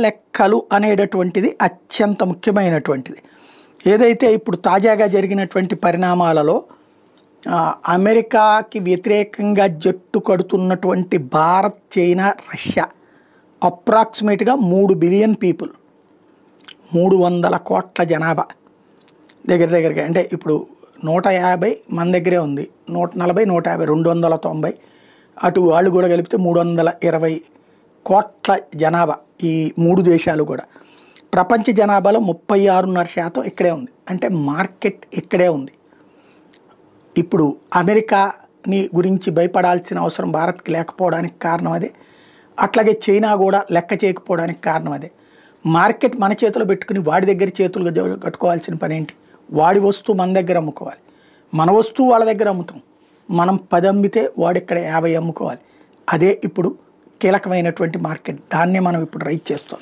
లెక్కలు అనేటటువంటిది అత్యంత ముఖ్యమైనటువంటిది. ఏదైతే ఇప్పుడు తాజాగా జరిగినటువంటి పరిణామాలలో అమెరికాకి వ్యతిరేకంగా జట్టు కడుతున్నటువంటి భారత్, చైనా, రష్యా అప్రాక్సిమేట్గా 3 బిలియన్ పీపుల్, 300 కోట్ల జనాభా దగ్గరగా. అంటే ఇప్పుడు 150 మన దగ్గరే ఉంది, 140, 150, 290, అటు వాళ్ళు కూడా కలిపితే 320 కోట్ల జనాభా. ఈ 3 దేశాలు కూడా ప్రపంచ జనాభాలో 36.5% ఇక్కడే ఉంది. అంటే మార్కెట్ ఇక్కడే ఉంది. ఇప్పుడు అమెరికాని గురించి భయపడాల్సిన అవసరం భారత్కి లేకపోవడానికి కారణం అదే. అట్లాగే చైనా కూడా లెక్క చేయకపోవడానికి కారణం అదే. మార్కెట్ మన చేతిలో పెట్టుకుని వాడి దగ్గర చేతులు కట్టుకోవాల్సిన పని ఏంటి? వాడి వస్తువు మన దగ్గర అమ్ముకోవాలి, మన వస్తువు వాళ్ళ దగ్గర అమ్ముతాం. మనం 10 అమ్మితే వాడు ఇక్కడ 50 అమ్ముకోవాలి. అదే ఇప్పుడు కీలకమైనటువంటి మార్కెట్. దాన్నే మనం ఇప్పుడు రైట్ చేస్తాం.